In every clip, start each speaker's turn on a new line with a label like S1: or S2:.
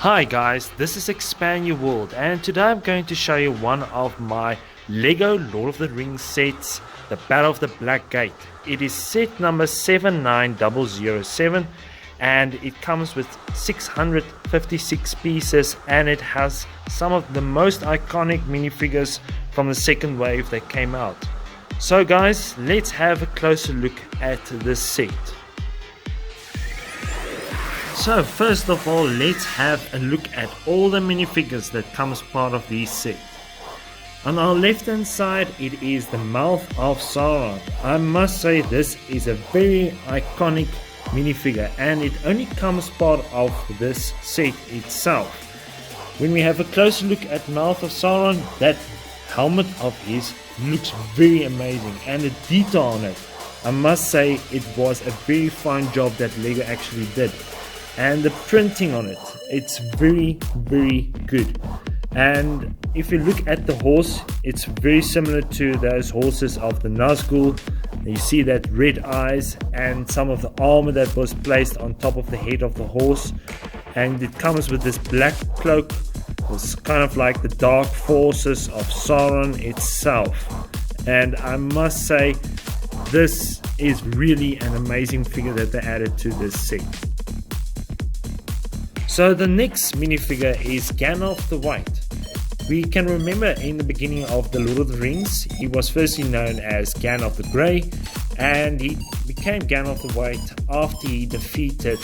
S1: Hi guys, this is Expand Your World, and today I'm going to show you one of my Lego Lord of the Rings sets, the Battle of the Black Gate. It is set number 79007 and it comes with 656 pieces, and it has some of the most iconic minifigures from the second wave that came out. So guys, let's have a closer look at this set. So first of all, let's have a look at all the minifigures that comes part of this set. On our left hand side, it is the mouth of Sauron. I must say this is a very iconic minifigure, and it only comes part of this set itself. When we have a closer look at mouth of Sauron, that helmet of his looks very amazing, and the detail on it, I must say it was a very fine job that Lego actually did. And the printing on it, it's very good. And if you look at the horse, it's very similar to those horses of the Nazgul. You see that red eyes and some of the armor that was placed on top of the head of the horse, and it comes with this black cloak. It's kind of like the dark forces of Sauron itself. And I must say, this is really an amazing figure that they added to this set. So the next minifigure is Ganon the White. We can remember in the beginning of the Lord of the Rings, he was firstly known as Ganon the Grey, and he became Ganon the White after he defeated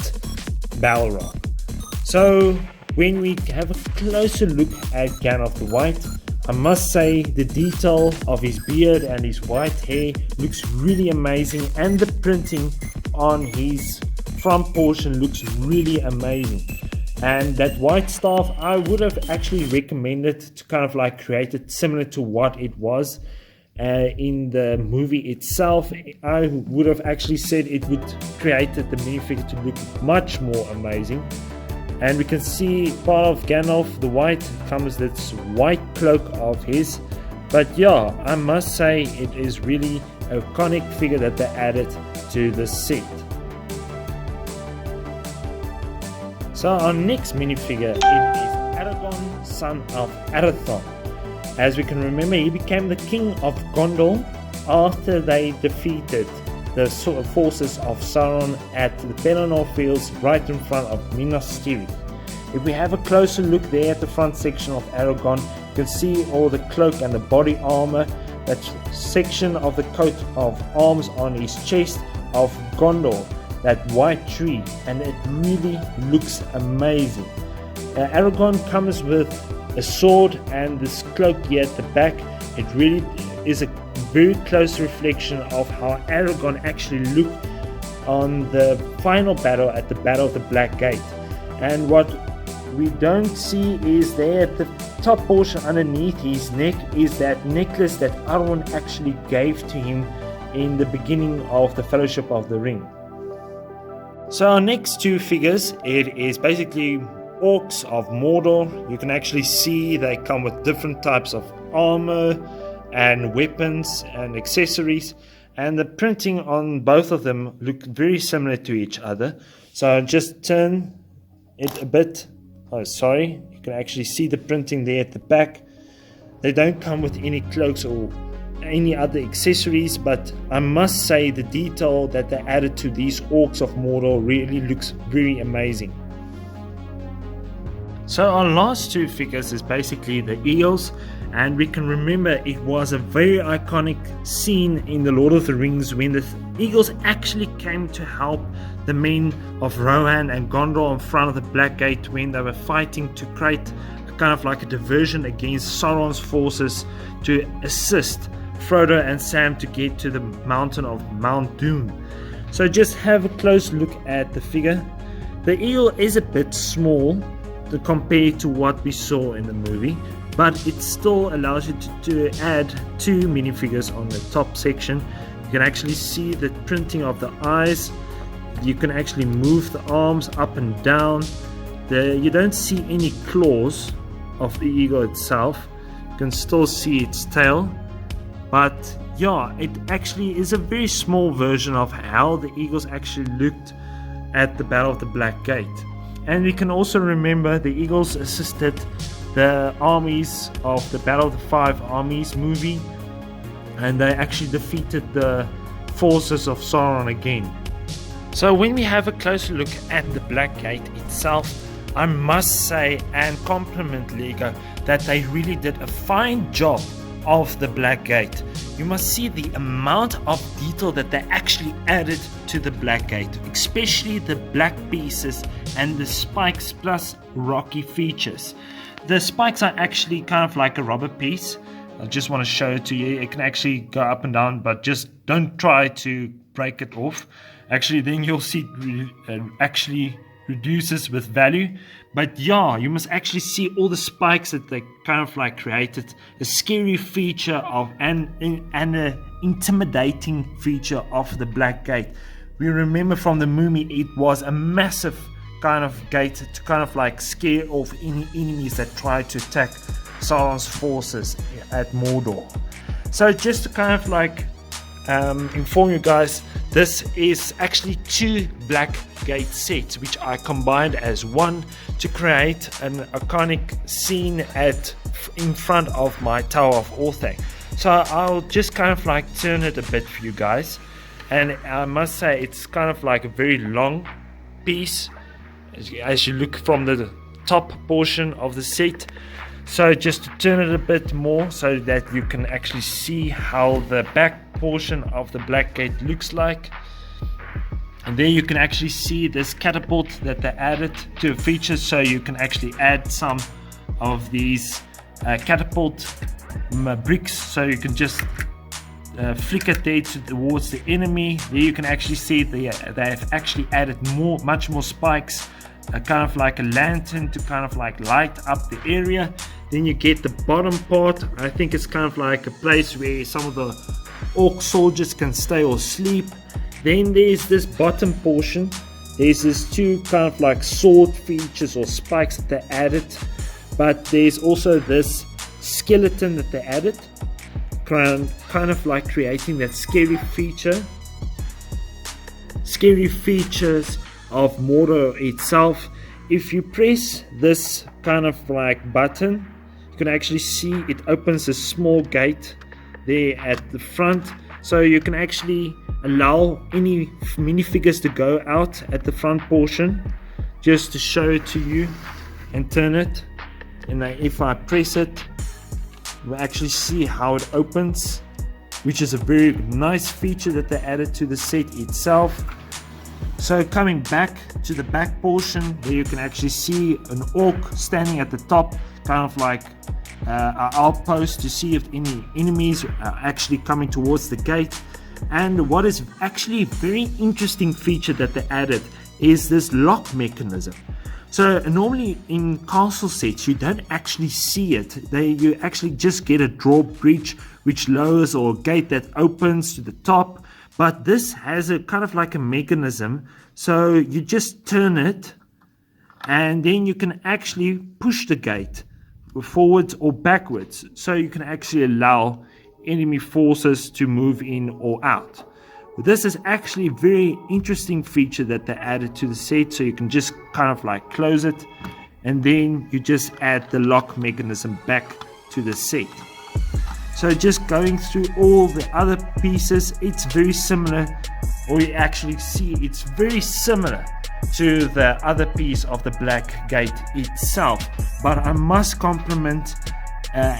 S1: Balrog. So when we have a closer look at Ganon the White, I must say the detail of his beard and his white hair looks really amazing, and the printing on his front portion looks really amazing. And that white staff, I would have actually recommended to kind of like create it similar to what it was in the movie itself. I would have actually said it would create the minifigure to look much more amazing. And we can see part of Ganon the White comes this white cloak of his. But yeah, I must say it is really an iconic figure that they added to the set. So our next minifigure, it is Aragorn, son of Arathorn. As we can remember, he became the king of Gondor after they defeated the forces of Sauron at the Pelennor Fields right in front of Minas Tirith. If we have a closer look there at the front section of Aragorn, you can see all the cloak and the body armor, that section of the coat of arms on his chest of Gondor, that white tree, and it really looks amazing. Aragorn comes with a sword and this cloak here at the back. It really is a very close reflection of how Aragorn actually looked on the final battle at the Battle of the Black Gate. And what we don't see is there at the top portion underneath his neck is that necklace that Aragorn actually gave to him in the beginning of the Fellowship of the Ring. So our next two figures, it is basically Orcs of Mordor. You can actually see they come with different types of armor and weapons and accessories, and the printing on both of them look very similar to each other. So I'll just turn it a bit. Oh, sorry, you can actually see the printing there at the back. They don't come with any cloaks or any other accessories, but I must say the detail that they added to these Orcs of Mordor really looks very amazing. So our last two figures is basically the eagles, and we can remember it was a very iconic scene in the Lord of the Rings when the eagles actually came to help the men of Rohan and Gondor in front of the Black Gate when they were fighting to create kind of like a diversion against Sauron's forces to assist Frodo and Sam to get to the mountain of Mount Doom. So just have a close look at the figure. The eagle is a bit small compared to what we saw in the movie, but it still allows you to add two minifigures on the top section. You can actually see the printing of the eyes. You can actually move the arms up and down. You don't see any claws of the eagle itself. You can still see its tail. But yeah, it actually is a very small version of how the eagles actually looked at the Battle of the Black Gate. And we can also remember the Eagles assisted the armies of the Battle of the Five Armies movie, and they actually defeated the forces of Sauron again. So when we have a closer look at the Black Gate itself, I must say and compliment Lego that they really did a fine job of the Black Gate. You must see the amount of detail that they actually added to the Black Gate, especially the black pieces and the spikes plus rocky features. The spikes are actually kind of like a rubber piece. I just want to show it to you. It can actually go up and down, but just don't try to break it off. Actually, then you'll see it actually reduces with value. But yeah, you must actually see all the spikes that they kind of like created. A scary feature of and an intimidating feature of the Black Gate. We remember from the movie it was a massive kind of gate to kind of like scare off any enemies that tried to attack Sauron's forces at Mordor. So just to kind of like inform you guys, this is actually 2 Black Gate sets which I combined as one to create an iconic scene in front of my Tower of Orthanc. So I'll just kind of like turn it a bit for you guys, and I must say it's kind of like a very long piece as you look from the top portion of the set. So just to turn it a bit more so that you can actually see how the back portion of the Black Gate looks like. And there you can actually see this catapult that they added to a feature, so you can actually add some of these catapult bricks, so you can just flick it there towards the enemy. There you can actually see they have actually added much more spikes, kind of like a lantern to kind of like light up the area. Then you get the bottom part. I think it's kind of like a place where some of the orc soldiers can stay or sleep. Then there's this bottom portion. There's this 2 kind of like sword features or spikes that they added, but there's also this skeleton that they added, kind of like creating that scary features of Mordor itself. If you press this kind of like button, you can actually see it opens a small gate there at the front, so you can actually allow any minifigures to go out at the front portion. Just to show it to you and turn it, and if I press it, you'll actually see how it opens, which is a very nice feature that they added to the set itself. So coming back to the back portion, there you can actually see an orc standing at the top, kind of like an outpost to see if any enemies are actually coming towards the gate. And what is actually a very interesting feature that they added is this lock mechanism. So normally in castle sets you don't actually see it. You actually just get a drawbridge which lowers, or a gate that opens to the top. But this has a kind of like a mechanism, so you just turn it and then you can actually push the gate forwards or backwards, so you can actually allow enemy forces to move in or out. This is actually a very interesting feature that they added to the set, so you can just kind of like close it and then you just add the lock mechanism back to the set. So just going through all the other pieces, it's very similar, or you actually see it's very similar to the other piece of the Black Gate itself. But I must compliment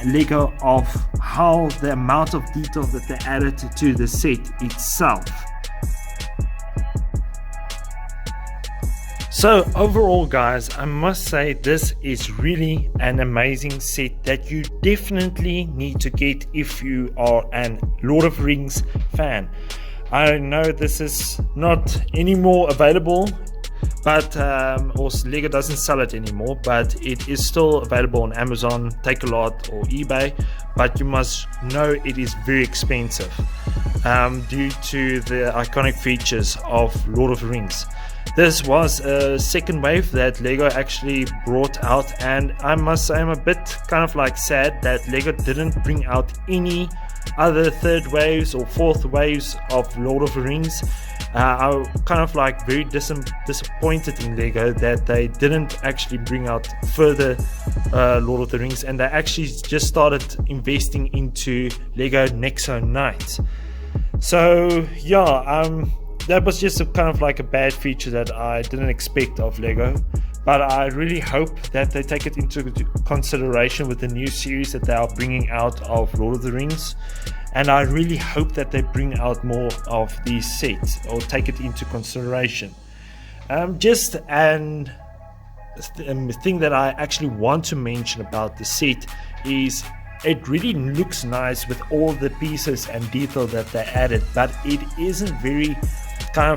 S1: Lego of how the amount of detail that they added to the set itself. So overall guys, I must say this is really an amazing set that you definitely need to get if you are an Lord of the Rings fan. I know this is not anymore available, but also Lego doesn't sell it anymore, but it is still available on Amazon, Takealot or eBay. But you must know it is very expensive due to the iconic features of Lord of the Rings. This was a second wave that Lego actually brought out, and I must say I'm a bit kind of like sad that Lego didn't bring out any other third waves or fourth waves of Lord of the Rings, I'm kind of like very disappointed in Lego that they didn't actually bring out further Lord of the Rings, and they actually just started investing into Lego Nexo Knights. So yeah, that was just a kind of like a bad feature that I didn't expect of Lego, but I really hope that they take it into consideration with the new series that they are bringing out of Lord of the Rings, and I really hope that they bring out more of these sets or take it into consideration. Just an thing that I actually want to mention about the set is it really looks nice with all the pieces and detail that they added, but it isn't very kind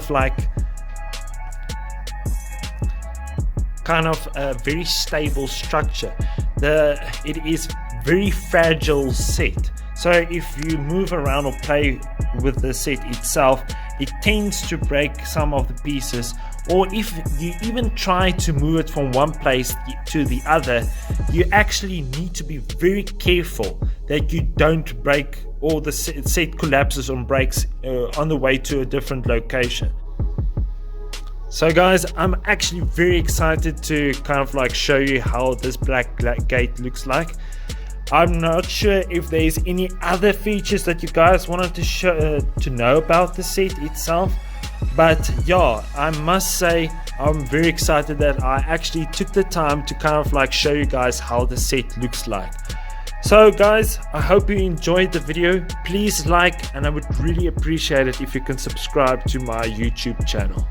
S1: of a very stable structure. It is very fragile set, so if you move around or play with the set itself, it tends to break some of the pieces, or if you even try to move it from one place to the other, you actually need to be very careful that you don't break, or the set collapses and breaks on the way to a different location. So guys, I'm actually very excited to kind of like show you how this black gate looks like. I'm not sure if there's any other features that you guys wanted to know about the set itself, but yeah, I must say I'm very excited that I actually took the time to kind of like show you guys how the set looks like. So guys, I hope you enjoyed the video. Please like, and I would really appreciate it if you can subscribe to my YouTube channel.